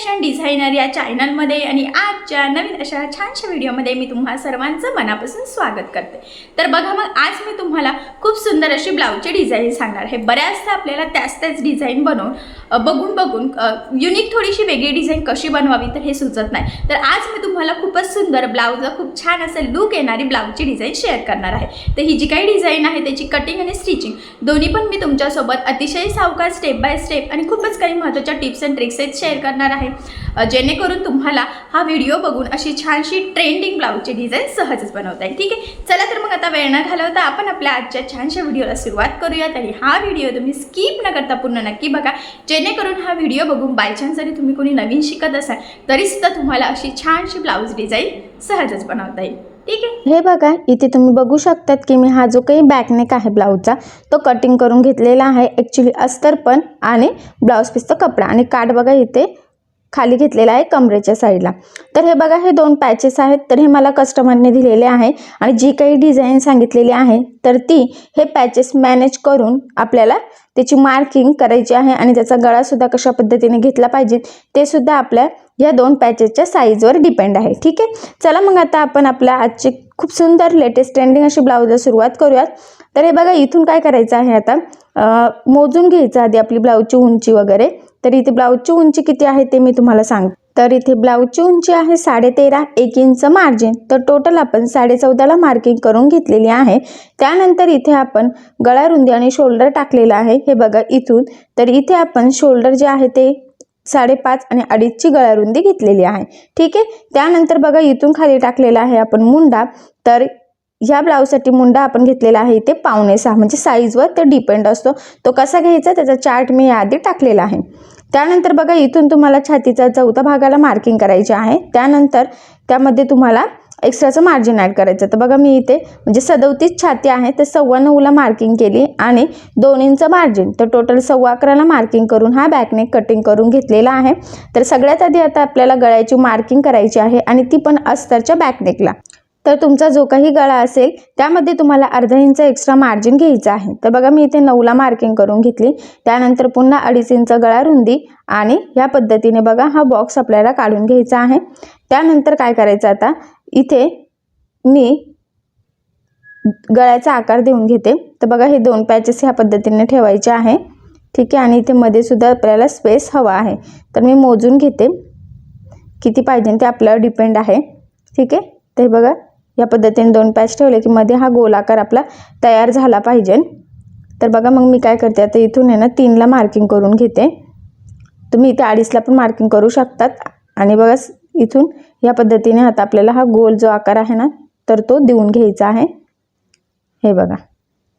Fashion designer या चॅनलमध्ये आणि आजच्या नवीन अशा छानशा व्हिडिओमध्ये मी तुम्हा सर्वांचं मनापासून स्वागत करते। तर बघा मग आज मी तुम्हाला खूप सुंदर अशी ब्लाउजची डिझाईन सांगणार आहे। बऱ्याचदा आपल्याला त्याच डिझाईन बघून युनिक थोडीशी वेगळी डिझाईन कशी बनवावी तर हे सुचत नाही। तर आज मी तुम्हाला खूपच सुंदर ब्लाउजला खूप छान असं लुक येणारी ब्लाउजची डिझाईन शेअर करणार आहे। तर ही जी काही डिझाईन आहे त्याची कटिंग आणि स्टिचिंग दोन्ही पण मी तुमच्यासोबत अतिशय सावकाश स्टेप बाय स्टेप आणि खूपच काही महत्त्वाच्या टिप्स अँड ट्रिक्स शेअर करणार आहे, जेणेकरून तुम्हाला हा व्हिडिओ बघून अशी छानशी ट्रेंडिंग ब्लाउजची डिझाईन सहजच बनवता येईल। ठीक आहे, चला तर मग आता वेळ न घालवता आपण आपल्या आजच्या छानशा व्हिडिओला सुरुवात करूयात। आणि हा व्हिडिओ तुम्ही स्किप न करता पूर्ण नक्की बघा, जेणेकरून हा व्हिडिओ बघून बाय चान्स जरी तुम्ही कोणी नवीन शिकत असाल तरी सुद्धा तुम्हाला अशी छानशी ब्लाउज डिझाईन सहजच बनवता येईल। ठीक आहे, हे बघा इथे तुम्ही बघू शकतात की मी हा जो काही बॅकनेक आहे ब्लाउजचा तो कटिंग करून घेतलेला आहे। ॲक्च्युली अस्तर पण आणि ब्लाउज पीसचा कपडा आणि काठ बघा इथे खाली घेतलेला आहे कमरेच्या साईडला। तर हे बघा हे दोन पॅचेस आहेत, तर हे मला कस्टमरने दिलेले आहे आणि जी काही डिझाईन सांगितलेली आहे तर ती हे पॅचेस मॅनेज करून आपल्याला त्याची मार्किंग करायची आहे आणि त्याचा गळा सुद्धा कशा पद्धतीने घेतला पाहिजे ते सुद्धा आपल्या या दोन पॅचेसच्या साईजवर डिपेंड आहे। ठीक आहे, चला मग आता आपण आपल्या आजची खूप सुंदर लेटेस्ट ट्रेंडिंग अशी ब्लाउजला सुरुवात करूयात। तर हे बघा इथून काय करायचं आहे, आता मोजून घ्यायचं आधी आपली ब्लाउजची उंची वगैरे। तर इथे ब्लाउजची उंची किती आहे ते मी तुम्हाला सांगते। तर इथे ब्लाउजची उंची आहे 13.5, 1 इंच मार्जिन। तर टोटल आपण 14.5ला मार्किंग करून घेतलेली आहे। त्यानंतर इथे आपण गळा रुंदी आणि शोल्डर टाकलेला आहे। हे बघा इथून, तर इथे आपण शोल्डर जे आहे ते 5.5 आणि 2.5ची गळा रुंदी घेतलेली आहे। ठीक आहे, त्यानंतर बघा इथून खाली टाकलेला आहे आपण मुंडा। तर ह्या ब्लाउजसाठी मुंडा आपण घेतलेला आहे इथे 5.25, म्हणजे साईजवर ते डिपेंड असतो, तो कसा घ्यायचा त्याचा चार्ट मी याआधी टाकलेला आहे। त्यानंतर बघा इथून तुम्हाला छातीचा चौथा भागाला मार्किंग करायचे आहे। त्यानंतर त्यामध्ये तुम्हाला एक्स्ट्राचं मार्जिन ॲड करायचं। तर बघा मी इथे म्हणजे 37 छाती आहे तर 9.25ला मार्किंग केली आणि 2 इंच मार्जिन, तर टोटल 11.25ला मार्किंग करून हा बॅकनेक कटिंग करून घेतलेला आहे। तर सगळ्यात आधी आता आपल्याला गळ्याची मार्किंग करायची आहे आणि ती पण अस्तरच्या बॅकनेकला। तर तुमचा जो काही गळा असेल त्यामध्ये तुम्हाला अर्धा इंच एक्स्ट्रा मार्जिन घ्यायचं आहे। तर बघा मी इथे 9ला मार्किंग करून घेतली। त्यानंतर पुन्हा 2.5 इंच गळा रुंदी आणि या पद्धतीने बघा हा बॉक्स आपल्याला काढून घ्यायचा आहे। त्यानंतर काय करायचं, आता इथे मी गळ्याचा आकार देऊन घेते। तर बघा हे दोन पॅचेस ह्या पद्धतीने ठेवायचे आहे। ठीक आहे, आणि इथे मध्ये सुद्धा आपल्याला स्पेस हवा आहे, तर मी मोजून घेते किती पाहिजे ते आपल्यावर डिपेंड आहे। ठीक आहे, तर बघा या पद्धतीने दोन पॅच ठेवले की मध्ये हा गोल आकार आपला तयार झाला पाहिजे। तर बघा मग मी काय करते, आता इथून आहे ना 3ला मार्किंग करून घेते। तुम्ही इथे 2.5ला पण मार्किंग करू शकतात। आणि बघा इथून या पद्धतीने आता आपल्याला हा गोल जो आकार आहे ना तर तो देऊन घ्यायचा आहे। हे बघा,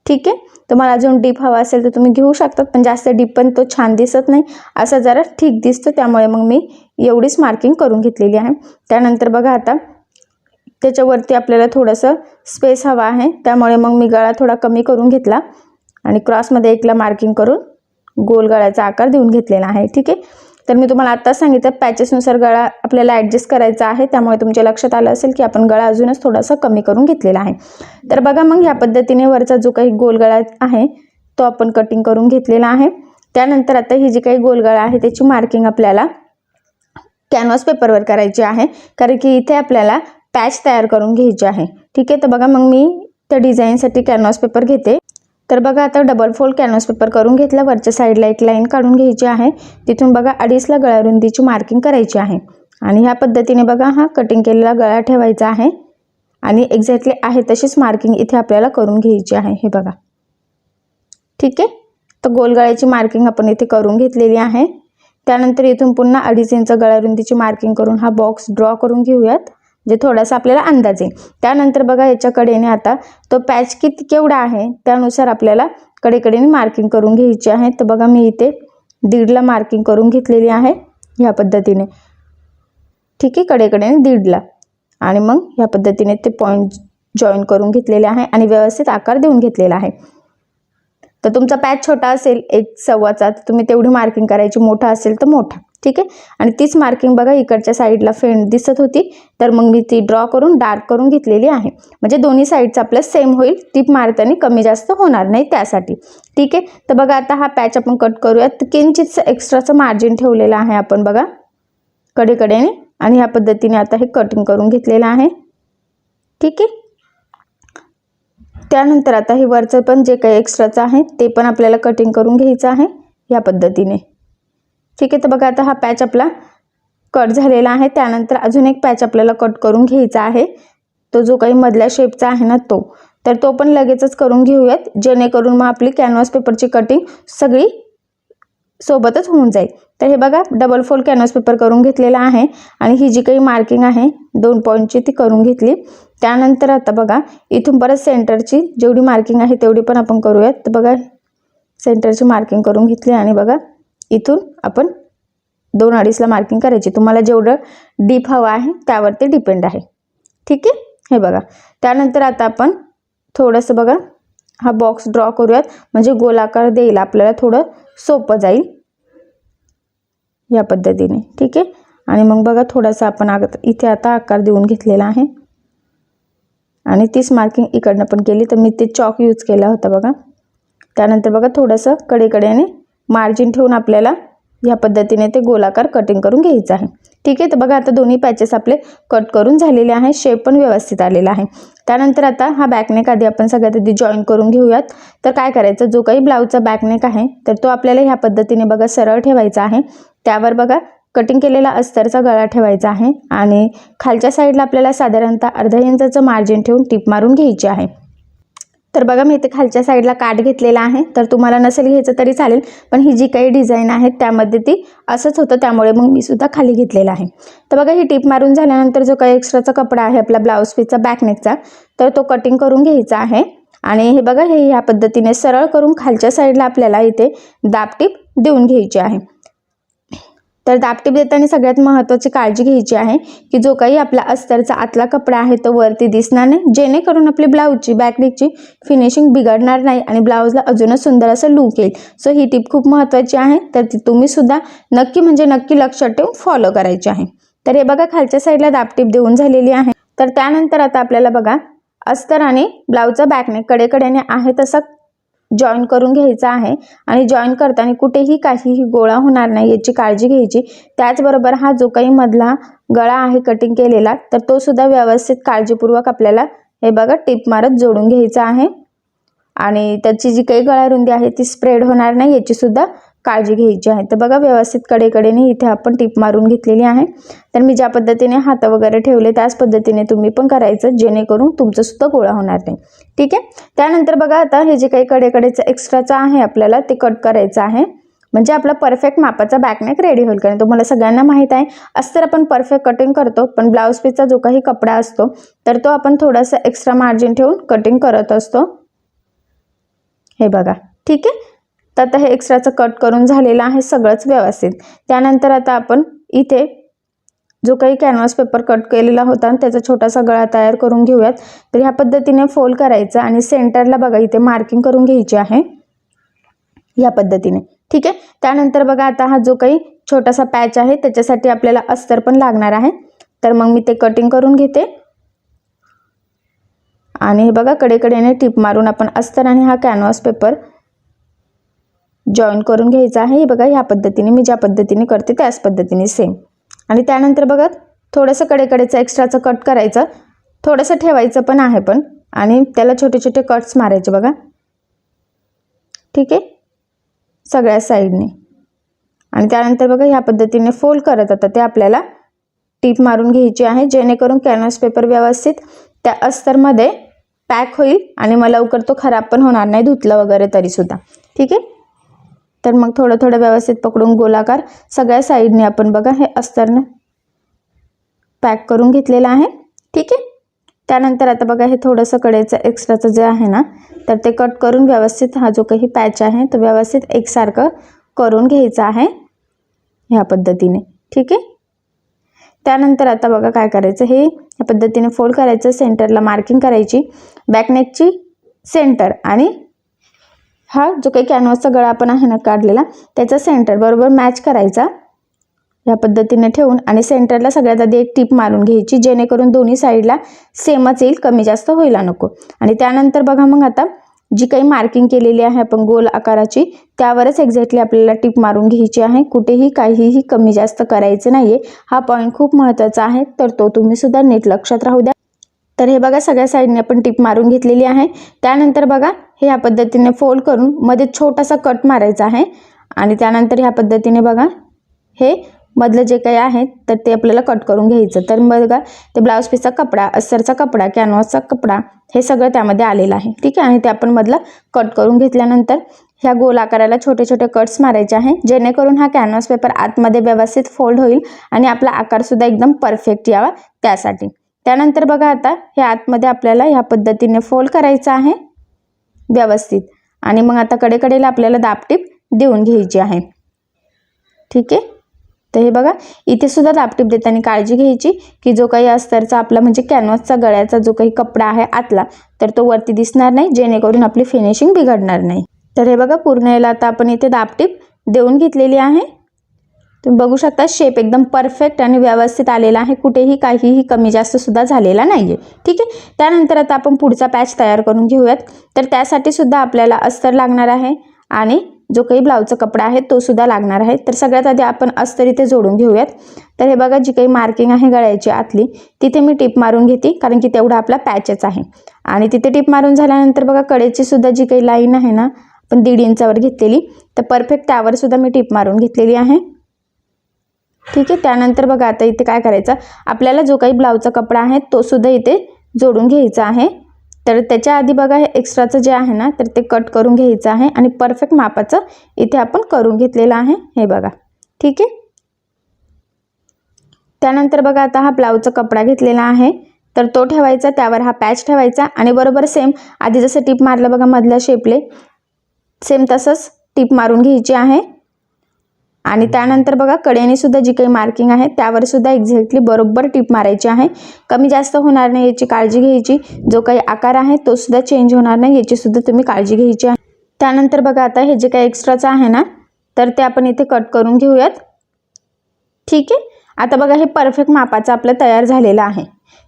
ठीक आहे, तुम्हाला अजून डीप हवा असेल तर तुम्ही घेऊ शकतात, पण जास्त डीप पण तो छान दिसत नाही, असा जरा ठीक दिसतो, त्यामुळे मग मी एवढीच मार्किंग करून घेतलेली आहे। त्यानंतर बघा आता त्याच्यावरती आपल्याला थोडंसं स्पेस हवा आहे, त्यामुळे मग मी गळा थोडा कमी करून घेतला आणि क्रॉसमध्ये 1ला मार्किंग करून गोल गळ्याचा आकार देऊन घेतलेला आहे। ठीक आहे, तर मी तुम्हाला आत्ताच सांगितलं पॅचेसनुसार गळा आपल्याला ॲडजस्ट करायचा आहे, त्यामुळे तुमच्या लक्षात आलं असेल की आपण गळा अजूनच थोडासा कमी करून घेतलेला आहे। तर बघा मग ह्या पद्धतीने वरचा जो काही गोल गळा आहे तो आपण कटिंग करून घेतलेला आहे। त्यानंतर आता ही जी काही गोल गळा आहे त्याची मार्किंग आपल्याला कॅनव्हास पेपरवर करायची आहे, कारण की इथे आपल्याला पॅच तयार करून घ्यायची आहे। ठीक आहे, तर बघा मग मी त्या डिझाईनसाठी कॅनव्हास पेपर घेते। तर बघा आता डबल फोल्ड कॅनव्हास पेपर करून घेतला, वरच्या साईडला एक लाईन काढून घ्यायची आहे। तिथून बघा 2.5ला गळा रुंदीची मार्किंग करायची आहे आणि ह्या पद्धतीने बघा हा कटिंग केलेला गळा ठेवायचा आहे आणि एक्झॅक्टली आहे तशीच मार्किंग इथे आपल्याला करून घ्यायची आहे। हे बघा, ठीक आहे, तर गोल गळ्याची मार्किंग आपण इथे करून घेतलेली आहे। त्यानंतर इथून पुन्हा 2.5 इंच गळा रुंदीची मार्किंग करून हा बॉक्स ड्रॉ करून घेऊयात, जे थोडासा आपल्याला अंदाज येईल। त्यानंतर बघा याच्या कडेने आता तो पॅच केवढा आहे त्यानुसार आपल्याला कडेकडेने मार्किंग करून घ्यायची आहे। तर बघा मी इथे 1.5ला मार्किंग करून घेतलेली आहे ह्या पद्धतीने। ठीक आहे, कडेकडेने 1.5ला आणि मग ह्या पद्धतीने ते पॉईंट जॉईन करून घेतलेले आहे आणि व्यवस्थित आकार देऊन घेतलेला आहे। तर तुमचा पॅच छोटा असेल 1.25चा तर तुम्ही तेवढी मार्किंग करायची, मोठा असेल तर मोठा। ठीक आहे, आणि तीच मार्किंग बघा इकडच्या साईडला फेंट दिसत होती, तर मग मी ती ड्रॉ करून डार्क करून घेतलेली आहे, म्हणजे दोन्ही साईडचं आपलं सेम होईल, टीप मारताना कमी जास्त होणार नाही त्यासाठी। ठीक आहे, तर बघा आता हा पॅच आपण कट करूयात। किंचितचं एक्स्ट्राचं मार्जिन ठेवलेलं आहे आपण बघा कडेकडेने आणि ह्या पद्धतीने आता हे कटिंग करून घेतलेलं आहे. ठीक आहे. त्यानंतर आता हे वरचं पण जे काही एक्स्ट्राचं आहे ते पण आपल्याला कटिंग करून घ्यायचं आहे या पद्धतीने. ठीक आहे. तर बघा आता हा पॅच आपला कट झालेला आहे. त्यानंतर अजून एक पॅच आपल्याला कट करून घ्यायचा आहे, तो जो काही मधल्या शेपचा आहे ना तो. तर तो पण लगेचच करून घेऊयात, जेणेकरून मग आपली कॅनव्हास पेपरची कटिंग सगळी सोबतच होऊन जाईल. तर हे बघा डबल फोल्ड कॅनव्हास पेपर करून घेतलेला आहे आणि ही जी काही मार्किंग आहे 2 पॉईंटची ती करून घेतली. त्यानंतर आता बघा इथून परत सेंटरची जेवढी मार्किंग आहे तेवढी पण आपण करूयात. तर बघा सेंटरची मार्किंग करून घेतली आणि बघा इथून आपण 2-2.5ला मार्किंग करायची. तुम्हाला जेवढं डीप हवं आहे त्यावर ते डिपेंड आहे. ठीक आहे. हे बघा त्यानंतर आता आपण थोडंसं बघा हा बॉक्स ड्रॉ करूयात, म्हणजे गोलाकार द्यायला आपल्याला थोडं सोपं जाईल या पद्धतीने. ठीक आहे. आणि मग बघा थोडासा आपण इथे आता आकार देऊन घेतलेला आहे आणि तीच मार्किंग इकडनं पण केली. तर मी ते चॉक यूज केला होता बघा. त्यानंतर बघा थोडंसं कडेकडेने मार्जिन ठेवून आपल्याला या पद्धतीने ते गोलाकार कटिंग करून घ्यायचं आहे. ठीक आहे. तर बघा आता दोन्ही पॅचेस आपले कट करून झालेले आहे, शेप पण व्यवस्थित आलेला आहे. त्यानंतर आता हा बॅकनेक आधी आपण सगळ्यात आधी जॉईन करून घेऊयात. तर काय करायचं, जो काही ब्लाऊजचा बॅकनेक आहे तर तो आपल्याला ह्या पद्धतीने बघा सरळ ठेवायचा आहे. त्यावर बघा कटिंग केलेला अस्तरचा गळा ठेवायचा आहे आणि खालच्या साईडला आपल्याला साधारणतः अर्धा इंचाचं मार्जिन ठेवून टिप मारून घ्यायची आहे. तर बघा मी इथे खालच्या साईडला काठ घेतलेला आहे. तर तुम्हाला नसेल घ्यायचं तरी चालेल, पण ही जी काही डिझाईन आहे त्यामध्ये ती असंच होतं, त्यामुळे मग मी सुद्धा खाली घेतलेला आहे. तर बघा ही टिप मारून झाल्यानंतर जो काही एक्स्ट्राचा कपडा आहे आपला ब्लाऊज पीसचा बॅकनेकचा, तर तो कटिंग करून घ्यायचा आहे. आणि हे बघा हे ह्या पद्धतीने सरळ करून खालच्या साईडला आपल्याला इथे दाबटीप देऊन घ्यायची आहे. तर दाबटीप देताना सगळ्यात महत्त्वाची काळजी घ्यायची आहे की जो काही आपला अस्तरचा आतला कपडा आहे तो वरती दिसणार नाही, जेणेकरून आपली ब्लाऊजची बॅकनेकची फिनिशिंग बिघडणार नाही आणि ब्लाऊजला अजूनच सुंदर असं लूक येईल. सो ही टिप खूप महत्त्वाची आहे, तर ती तुम्ही सुद्धा नक्की लक्षात ठेवून फॉलो करायची आहे. तर हे बघा खालच्या साईडला दाबटीप देऊन झालेली आहे. तर त्यानंतर आता आपल्याला बघा अस्तर आणि ब्लाऊजचा बॅकनेक कडेकडेने आहे तसा जॉईन करून घ्यायचा आहे आणि जॉईन करताना कुठेही काहीही गोळा होणार नाही याची काळजी घ्यायची. त्याचबरोबर हा जो काही मधला गळा आहे कटिंग केलेला, तर तो सुद्धा व्यवस्थित काळजीपूर्वक आपल्याला हे बघा टिप मारत जोडून घ्यायचा आहे आणि त्याची जी काही गळा रुंदी आहे ती स्प्रेड होणार नाही याची सुद्धा काळजी घ्यायची आहे. तर बघा व्यवस्थित कडेकडेने इथे आपण टिप मारून घेतलेली आहे. तर मी ज्या पद्धतीने हात वगैरे ठेवले त्याच पद्धतीने तुम्ही पण करायचं, जेणेकरून तुमचं सुद्धा गोळा होणार नाही. ठीक आहे. त्यानंतर बघा आता हे जे काही कडेकडेचं एक्स्ट्राचं आहे आपल्याला ते कट करायचं आहे, म्हणजे आपला परफेक्ट मापाचा बॅकनेक रेडी होईल. कारण तुम्हाला सगळ्यांना माहीत आहे अस्तर आपण परफेक्ट कटिंग करतो, पण ब्लाऊज पीसचा जो काही कपडा असतो तर तो आपण थोडासा एक्स्ट्रा मार्जिन ठेवून कटिंग करत असतो. हे बघा. ठीक आहे. तर आता हे एक्स्ट्राचं कट करून झालेलं आहे सगळंच व्यवस्थित. त्यानंतर आता आपण इथे जो काही कॅनव्हास पेपर कट केलेला होता त्याचा छोटासा गळा तयार करून घेऊयात. तर ह्या पद्धतीने फोल्ड करायचं आणि सेंटरला बघा इथे मार्किंग करून घ्यायची आहे या पद्धतीने. ठीक आहे. त्यानंतर बघा आता हा जो काही छोटासा पॅच आहे त्याच्यासाठी आपल्याला अस्तर पण लागणार आहे. तर मग मी ते कटिंग करून घेते आणि हे बघा कडेकडेने टिप मारून आपण अस्तर आणि हा कॅनव्हास पेपर जॉईन करून घ्यायचा आहे. हे बघा ह्या पद्धतीने मी ज्या पद्धतीने करते त्याच पद्धतीने सेम. आणि त्यानंतर बघा थोडंसं कडेकडेचं एक्स्ट्राचं कट करायचं, थोडंसं ठेवायचं पण आहे पण, आणि त्याला छोटे छोटे कट्स मारायचे बघा. ठीक आहे. सगळ्या साईडने. आणि त्यानंतर बघा ह्या पद्धतीने फोल्ड करत आता ते आपल्याला टीप मारून घ्यायची आहे, जेणेकरून कॅनव्हास पेपर व्यवस्थित त्या अस्तरमध्ये पॅक होईल आणि मग लवकर तो खराब पण होणार नाही धुतलं वगैरे तरीसुद्धा. ठीक आहे. तर मग थोडं थोडं व्यवस्थित पकडून गोलाकार सगळ्या साईडने आपण बघा हे अस्तरने पॅक करून घेतलेलं आहे. ठीक आहे. त्यानंतर आता बघा हे थोडंसं कडेचं एक्स्ट्राचं जे आहे ना तर ते कट करून व्यवस्थित हा जो काही पॅच आहे तो व्यवस्थित एकसारखं करून घ्यायचा आहे ह्या पद्धतीने. ठीक आहे. त्यानंतर आता बघा काय करायचं, हे ह्या पद्धतीने फोल्ड करायचं, सेंटरला मार्किंग करायची, बॅकनेकची सेंटर आणि हा जो काही कॅनव्हासचा गळा आपण आहे ना काढलेला त्याचा सेंटर बरोबर मॅच करायचा या पद्धतीने ठेवून, आणि सेंटरला सगळ्यात आधी एक टीप मारून घ्यायची, जेणेकरून दोन्ही साईडला सेमच येईल, कमी जास्त व्हायला नको. आणि त्यानंतर बघा मग आता जी काही मार्किंग केलेली आहे आपण गोल आकाराची त्यावरच एक्झॅक्टली आपल्याला टिप मारून घ्यायची आहे. कुठेही काहीही कमी जास्त करायचं नाहीये. हा पॉईंट खूप महत्त्वाचा आहे, तर तो तुम्ही सुद्धा नीट लक्षात राहू द्या. तर हे बघा सगळ्या साईडने आपण टिप मारून घेतलेली आहे. त्यानंतर बघा हे ह्या पद्धतीने फोल्ड करून मध्ये छोटासा कट मारायचा आहे आणि त्यानंतर ह्या पद्धतीने बघा हे मधलं जे काही आहे तर ते आपल्याला कट करून घ्यायचं. तर बघा ते ब्लाऊज पीसचा कपडा, अस्तरचा कपडा, कॅनव्हासचा कपडा हे सगळं त्यामध्ये आलेलं आहे. ठीक आहे. आणि ते आपण मधलं कट करून घेतल्यानंतर ह्या गोल आकाराला छोटे छोटे कट्स मारायचे आहे, जेणेकरून हा कॅनव्हास पेपर आतमध्ये व्यवस्थित फोल्ड होईल आणि आपला आकारसुद्धा एकदम परफेक्ट यावा त्यासाठी. त्यानंतर बघा आता हे आतमध्ये आपल्याला ह्या पद्धतीने फोल्ड करायचं आहे व्यवस्थित आणि मग आता कडेकडेला आपल्याला दाबटीप देऊन घ्यायची आहे. ठीक आहे. तर हे बघा इथे सुद्धा दाबटीप देताना काळजी घ्यायची की जो काही अस्तरचा आपला म्हणजे कॅनव्हासचा गळ्याचा जो काही कपडा आहे आतला तर तो वरती दिसणार नाही, जेणेकरून आपली फिनिशिंग बिघडणार नाही. तर हे बघा पूर्ण याला आता आपण इथे दाबटीप देऊन घेतलेली आहे. तुम्ही बघू शकता शेप एकदम परफेक्ट आणि व्यवस्थित आलेला आहे, कुठेही काहीही कमी जास्त सुद्धा झालेला नाहीये. ठीक आहे. त्यानंतर आता आपण पुढचा पॅच तयार करून घेऊयात. तर त्यासाठी सुद्धा आपल्याला अस्तर लागणार आहे आणि जो काही ब्लाऊजचा कपडा आहे तो सुद्धा लागणार आहे. तर सगळ्यात आधी आपण अस्तर इथे जोडून घेऊयात. तर हे बघा जी काही मार्किंग आहे गळ्याची आतली तिथे मी टिप मारून घेते, कारण की तेवढा आपला पॅचच आहे. आणि तिथे टिप मारून झाल्यानंतर बघा कडेची सुद्धा जी काही लाईन आहे ना आपण 1.5 इंचावर घेतलेली, तर परफेक्ट त्यावर सुद्धा मी टिप मारून घेतलेली आहे. ठीक आहे. त्यानंतर बघा आता इथे काय करायचं, आपल्याला जो काही ब्लाऊजचा कपडा आहे तो सुद्धा इथे जोडून घ्यायचा आहे. तर त्याच्या आधी बघा हे एक्स्ट्राचं जे आहे ना तर ते कट करून घ्यायचं आहे आणि परफेक्ट मापाचं इथे आपण करून घेतलेलं आहे. हे बघा. ठीक आहे. त्यानंतर बघा आता हा ब्लाऊजचा कपडा घेतलेला आहे तर तो ठेवायचा, त्यावर हा पॅच ठेवायचा आणि बरोबर सेम आधी जसं टिप मारलं बघा मधल्या शेपले सेम तसंच टिप मारून घ्यायची आहे. आणि त्यानंतर बघा कडेने सुद्धा जी काही मार्किंग आहे त्यावर सुद्धा एक्झॅक्टली बरोबर टिप मारायची आहे. कमी जास्त होणार नाही याची काळजी घ्यायची. जो काही आकार आहे तो सुद्धा चेंज होणार नाही याची सुद्धा तुम्ही काळजी घ्यायची आहे. त्यानंतर बघा आता हे जे काही एक्स्ट्राचं आहे ना तर ते आपण इथे कट करून घेऊयात. ठीक आहे. आता बघा हे परफेक्ट मापाचं आपलं तयार झालेलं आहे.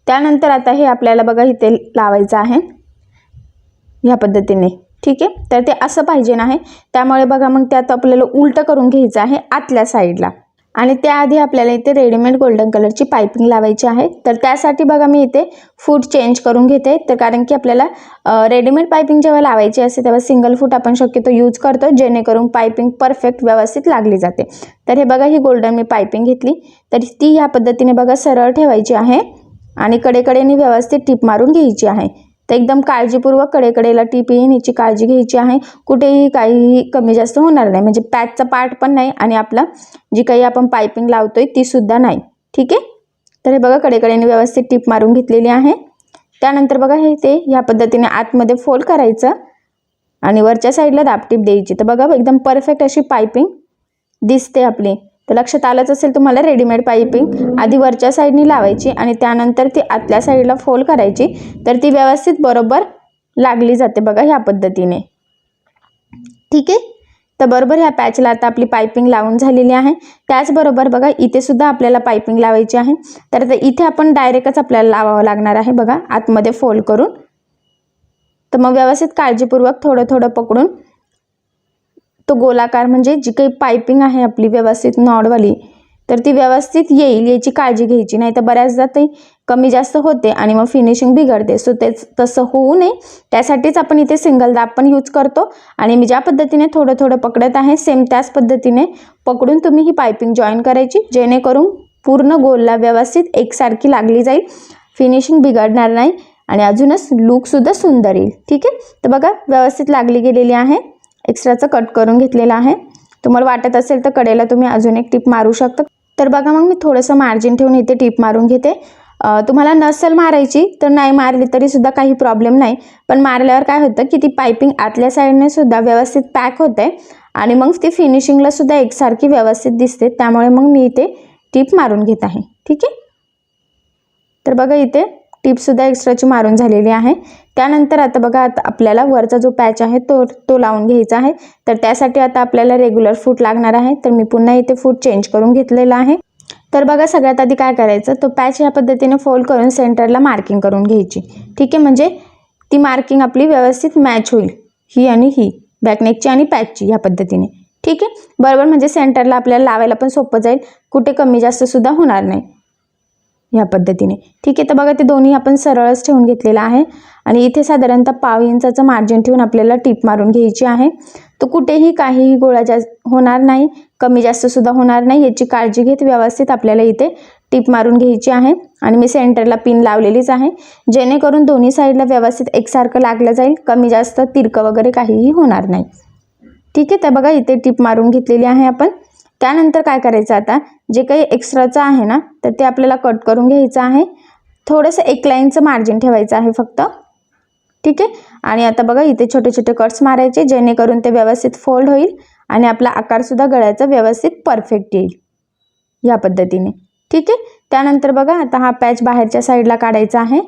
त्यानंतर आता हे आपल्याला बघा इथे लावायचं आहे ह्या पद्धतीने. ठीक आहे. तर ते असं पाहिजे नाही, त्यामुळे बघा मग त्यात आपल्याला उलटं करून घ्यायचं आहे आतल्या साईडला. आणि त्याआधी आपल्याला इथे रेडीमेड गोल्डन कलरची पायपिंग लावायची आहे. तर त्यासाठी बघा मी इथे फूट चेंज करून घेते. तर कारण की आपल्याला रेडीमेड पायपिंग जेव्हा लावायची असते तेव्हा सिंगल फूट आपण शक्यतो यूज करतो, जेणेकरून पायपिंग परफेक्ट व्यवस्थित लागली जाते. तर हे बघा ही गोल्डन मी पायपिंग घेतली, तर ती ह्या पद्धतीने बघा सरळ ठेवायची आहे आणि कडेकडेने व्यवस्थित टिप मारून घ्यायची आहे. तर एकदम काळजीपूर्वक कडेकडेला टिप येईन याची काळजी घ्यायची आहे. कुठेही काहीही कमी जास्त होणार नाही, म्हणजे पॅचचा पार्ट पण नाही आणि आपला जी काही आपण पायपिंग लावतोय ती सुद्धा नाही. ठीक आहे. तर हे बघा कडेकडेने व्यवस्थित टिप मारून घेतलेली आहे. त्यानंतर बघा हे ते ह्या पद्धतीने आतमध्ये फोल्ड करायचं आणि वरच्या साईडला दाबटीप द्यायची. तर बघा एकदम परफेक्ट अशी पायपिंग दिसते आपली. तर लक्षात आलंच असेल तुम्हाला, रेडीमेड पायपिंग आधी वरच्या साईडनी लावायची आणि त्यानंतर ती आतल्या साईडला फोल्ड करायची, तर ती व्यवस्थित बरोबर लागली जाते बघा ह्या पद्धतीने. ठीक आहे. तर बरोबर ह्या पॅचला आता आपली पायपिंग लावून झालेली आहे. त्याचबरोबर बघा इथे सुद्धा आपल्याला पायपिंग लावायची आहे. तर इथे आपण डायरेक्टच आपल्याला लावावं लागणार आहे बघा आतमध्ये फोल्ड करून. तर मग व्यवस्थित काळजीपूर्वक थोडं थोडं पकडून तो गोलाकार म्हणजे जी काही पायपिंग आहे आपली व्यवस्थित नॉडवाली तर ती व्यवस्थित येईल याची काळजी घ्यायची, नाही तर बऱ्याचदा ते कमी जास्त होते आणि मग फिनिशिंग बिघडते. सो तेच तसं होऊ नये त्यासाठीच आपण इथे सिंगल दाब पण यूज करतो. आणि मी ज्या पद्धतीने थोडं थोडं पकडत आहे सेम त्याच पद्धतीने पकडून तुम्ही ही पायपिंग जॉईन करायची, जेणेकरून पूर्ण गोलला व्यवस्थित एकसारखी लागली जाईल, फिनिशिंग बिघडणार नाही आणि अजूनच लुकसुद्धा सुंदर येईल. ठीक आहे. तर बघा व्यवस्थित लागली गेलेली आहे. एक्स्ट्राचं कट करून घेतलेलं आहे. तुम्हाला वाटत असेल तर कडेला तुम्ही अजून एक टिप मारू शकता. तर बघा मग मी थोडंसं मार्जिन ठेवून इथे टिप मारून घेते. तुम्हाला नसेल मारायची तर नाही मारली तरी सुद्धा काही प्रॉब्लेम नाही, पण मारल्यावर काय होतं की ती पायपिंग आतल्या साईडने सुद्धा व्यवस्थित पॅक होते आणि मग ती फिनिशिंगला सुद्धा एकसारखी व्यवस्थित दिसते. त्यामुळे मग मी इथे टिप मारून घेत आहे. ठीक आहे. तर बघा इथे टिपसुद्धा एक्स्ट्राची मारून झालेली आहे. त्यानंतर आता बघा आता आपल्याला वरचा जो पॅच आहे तो लावून घ्यायचा आहे. तर त्यासाठी आता आपल्याला रेग्युलर फूट लागणार आहे. तर मी पुन्हा इथे फूट चेंज करून घेतलेला आहे. तर बघा सगळ्यात आधी काय करायचं, तो पॅच ह्या पद्धतीने फोल्ड करून सेंटरला मार्किंग करून घ्यायची. ठीक आहे. म्हणजे ती मार्किंग आपली व्यवस्थित मॅच होईल. ही आणि ही बॅकनेकची आणि पॅचची ह्या पद्धतीने. ठीक आहे, बरोबर म्हणजे सेंटरला आपल्याला लावायला पण सोपं जाईल, कुठे कमी जास्त सुद्धा होणार नाही ह्या पद्धतीने. ठीक आहे, तर बघा ते दोन्ही आपण सरळच ठेवून घेतलेलं आहे आणि इथे साधारणतः पाव इंचाचं मार्जिन ठेवून आपल्याला टीप मारून घ्यायची आहे. तर कुठेही काहीही गोळा जास्त होणार नाही, कमी जास्त सुद्धा होणार नाही याची काळजी घेत व्यवस्थित आपल्याला इथे टीप मारून घ्यायची आहे. आणि मी सेंटरला पिन लावलेलीच आहे, जेणेकरून दोन्ही साईडला व्यवस्थित एकसारखं लागलं जाईल, कमी जास्त तिरकं वगैरे काहीही होणार नाही. ठीक आहे, तर बघा इथे टीप मारून घेतलेली आहे आपण. त्यानंतर काय करायचं, आता जे काही एक्स्ट्राचं आहे ना तर ते आपल्याला कट करून घ्यायचं आहे. थोडंसं एक लाईनचं मार्जिन ठेवायचं आहे फक्त. ठीक आहे, आणि आता बघा इथे छोटे छोटे कट्स मारायचे, जेणेकरून ते व्यवस्थित फोल्ड होईल आणि आपला आकारसुद्धा गळ्याचा व्यवस्थित परफेक्ट येईल या पद्धतीने. ठीक आहे, त्यानंतर बघा आता हा पॅच बाहेरच्या साईडला काढायचा आहे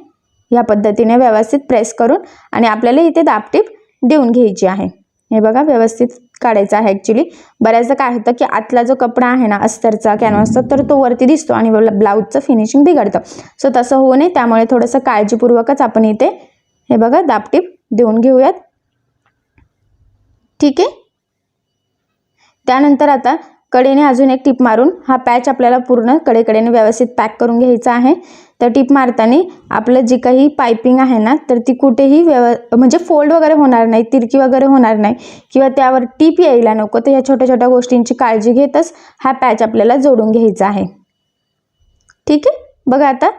या पद्धतीने व्यवस्थित प्रेस करून, आणि आपल्याला इथे दाबटीप देऊन घ्यायची आहे. हे बघा व्यवस्थित काढायचं आहे. ॲक्च्युली बऱ्याचदा काय होतं की आतला जो कपडा आहे ना अस्तरचा कॅनव्हासचा तर तो वरती दिसतो आणि ब्लाऊजचं फिनिशिंग बिघडतं. सो तसं होऊ नये त्यामुळे थोडंसं काळजीपूर्वकच आपण इथे हे बघा दाबटीप देऊन घेऊयात. ठीक आहे, त्यानंतर आता कडेने अजून एक टीप मारून हा पॅच आपल्याला पूर्ण कडेकडेने व्यवस्थित पॅक करून घ्यायचा आहे. तर टीप मारताना आपलं जी काही पायपिंग आहे ना तर ती कुठेही म्हणजे फोल्ड वगैरे होणार नाही, तिरकी वगैरे होणार नाही किंवा त्यावर टीप यायला नको. तर या छोट्या छोट्या गोष्टींची काळजी घेतच हा पॅच आपल्याला जोडून घ्यायचा आहे. ठीक आहे, बघा आता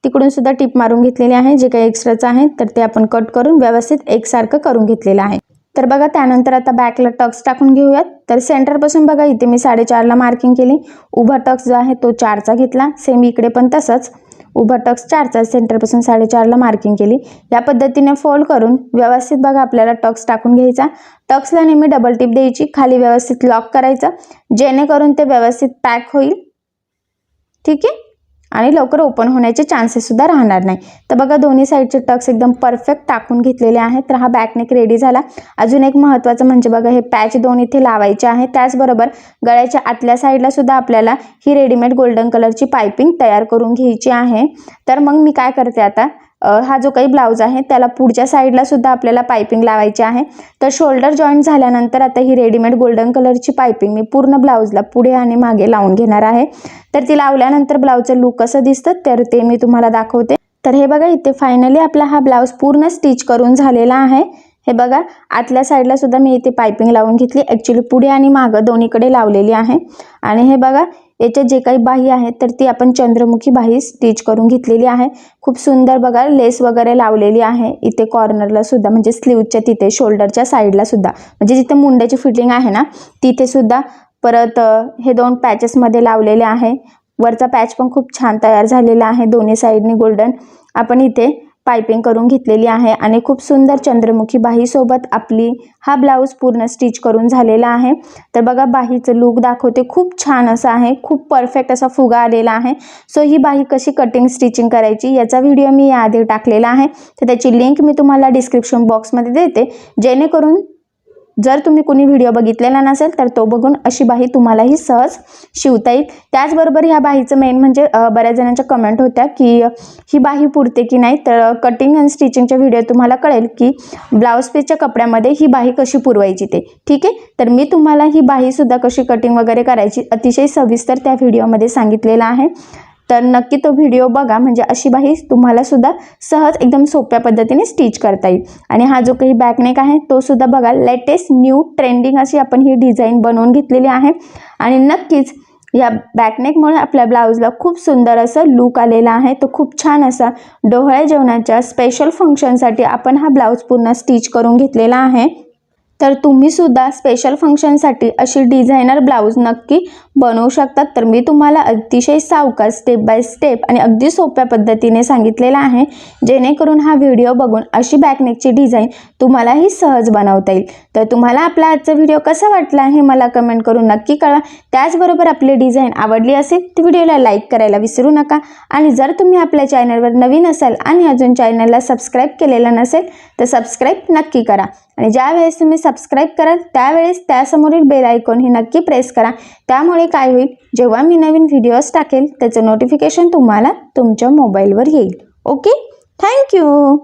तिकडून सुद्धा टीप मारून घेतलेली आहे. जे काही एक्स्ट्राचं आहे तर ते आपण कट करून व्यवस्थित एकसारखं करून घेतलेलं आहे. तर बघा त्यानंतर आता बॅकला टक्स टाकून घेऊयात. तर सेंटरपासून बघा इथे मी 4.5ला मार्किंग केली. उभा टक्स जो आहे तो 4चा घेतला. सेम इकडे पण तसंच उभा टक्स 4चा, सेंटरपासून 4.5ला मार्किंग केली. या पद्धतीने फोल्ड करून व्यवस्थित बघा आपल्याला टक्स टाकून घ्यायचा. टक्सला नेहमी डबल टिप द्यायची, खाली व्यवस्थित लॉक करायचं, जेणेकरून ते व्यवस्थित पॅक होईल. ठीक आहे, आणि लवकर ओपन होण्याचे चान्सेस सुद्धा राहणार नाही. तर बघा दोन्ही साईडचे टक्स एकदम परफेक्ट टाकून घेतलेले आहेत. तर हा बॅकनेक रेडी झाला. अजून एक महत्त्वाचं म्हणजे बघा हे पॅच दोन इथे लावायचे आहे. त्याचबरोबर गळ्याच्या आतल्या साईडला सुद्धा आपल्याला ही रेडीमेड गोल्डन कलरची पायपिंग तयार करून घ्यायची आहे. तर मग मी काय करते आता, हा जो काही ब्लाऊज आहे त्याला पुढच्या साईडला सुद्धा आपल्याला पायपिंग लावायची आहे. तर शोल्डर जॉईंट झाल्यानंतर आता ही रेडीमेड गोल्डन कलरची पायपिंग मी पूर्ण ब्लाऊजला पुढे आणि मागे लावून घेणार आहे. तर ती लावल्यानंतर ब्लाऊजचं लुक कसं दिसतं तर ते मी तुम्हाला दाखवते. तर हे बघा इथे फायनली आपला हा ब्लाऊज पूर्ण स्टिच करून झालेला आहे. हे बघा आतल्या साईडला सुद्धा मी इथे पायपिंग लावून घेतली. ॲक्च्युली पुढे आणि मागं दोन्हीकडे लावलेली आहे. आणि हे बघा याच्यात जे काही बाही आहे तर ती आपण चंद्रमुखी बाही स्टिच करून घेतलेली आहे. खूप सुंदर बघा लेस वगैरे लावलेली आहे इथे कॉर्नरला सुद्धा, म्हणजे स्लीवच्या तिथे शोल्डरच्या साईडला सुद्धा, म्हणजे जिथे मुंड्याची फिटिंग आहे ना तिथे सुद्धा. परत हे दोन पॅचेसमध्ये लावलेले आहे. वरचा पॅच पण खूप छान तयार झालेला आहे. दोन्ही साईडनी गोल्डन आपण इथे पायपिंग करून घेतलेली आहे आणि खूप सुंदर चंद्रमुखी बाहीसोबत आपली हा ब्लाऊज पूर्ण स्टिच करून झालेला आहे. तर बघा बाहीचं लुक दाखवते, खूप छान असं आहे, खूप परफेक्ट असा फुगा आलेला आहे. सो ही बाही कशी कटिंग स्टिचिंग करायची याचा व्हिडिओ मी याआधी टाकलेला आहे. तर त्याची लिंक मी तुम्हाला डिस्क्रिप्शन बॉक्समध्ये देते, जेणेकरून जर तुम्ही कोणी व्हिडिओ बघितलेला नसेल तर तो बघून अशी बाही तुम्हालाही सहज शिवता येईल. त्याचबरोबर ह्या बाहीचं मेन म्हणजे बऱ्याच जणांच्या कमेंट होत्या की ही बाही पुरते की नाही. तर कटिंग अँड स्टिचिंगच्या व्हिडिओ तुम्हाला कळेल की ब्लाऊज पीसच्या कपड्यामध्ये ही बाही कशी पुरवायची ते. ठीक आहे, तर मी तुम्हाला ही बाहीसुद्धा कशी कटिंग वगैरे करायची अतिशय सविस्तर त्या व्हिडिओमध्ये सांगितलेलं आहे. तर नक्की तो व्हिडिओ बघा, म्हणजे अशी बाही तुम्हाला सुद्धा सहज एकदम सोप्या पद्धतीने स्टिच करता येईल. आणि हा जो काही बॅकनेक आहे तो सुद्धा बघा लेटेस्ट न्यू ट्रेंडिंग अशी आपण ही डिझाईन बनवून घेतलेली आहे. आणि नक्कीच या बॅकनेकमुळे आपल्या ब्लाऊजला खूप सुंदर असं लुक आलेला आहे. तो खूप छान असा डोहाळे जेवणाच्या स्पेशल फंक्शनसाठी आपण हा ब्लाऊज पूर्ण स्टिच करून घेतलेला आहे. तर तुम्ही सुद्धा स्पेशल फंक्शनसाठी अशी डिझायनर ब्लाऊज नक्की बनवू शकतात. तर मी तुम्हाला अतिशय सावकाश स्टेप बाय स्टेप आणि अगदी सोप्या पद्धतीने सांगितलेला आहे, जेणेकरून हा व्हिडिओ बघून अशी बॅकनेकची डिझाईन तुम्हालाही सहज बनवता येईल. तर तुम्हाला आपला आजचा व्हिडिओ कसा वाटला हे मला कमेंट करून नक्की कळवा. त्याचबरोबर आपली डिझाईन आवडली असेल तर व्हिडिओला लाईक करायला विसरू नका. आणि जर तुम्ही आपल्या चॅनलवर नवीन असाल आणि अजून चॅनलला सबस्क्राईब केलेलं नसेल तर सबस्क्राईब नक्की करा. आणि ज्यावेळेस तुम्ही सबस्क्राईब कराल त्यावेळेस त्यासमोरील बेल आयकॉन हे नक्की प्रेस करा. त्यामुळे काय होईल, जेव्हा मी नवीन व्हिडिओज टाकेल त्याचं नोटिफिकेशन तुम्हाला तुमच्या मोबाईलवर येईल. Okay, thank you.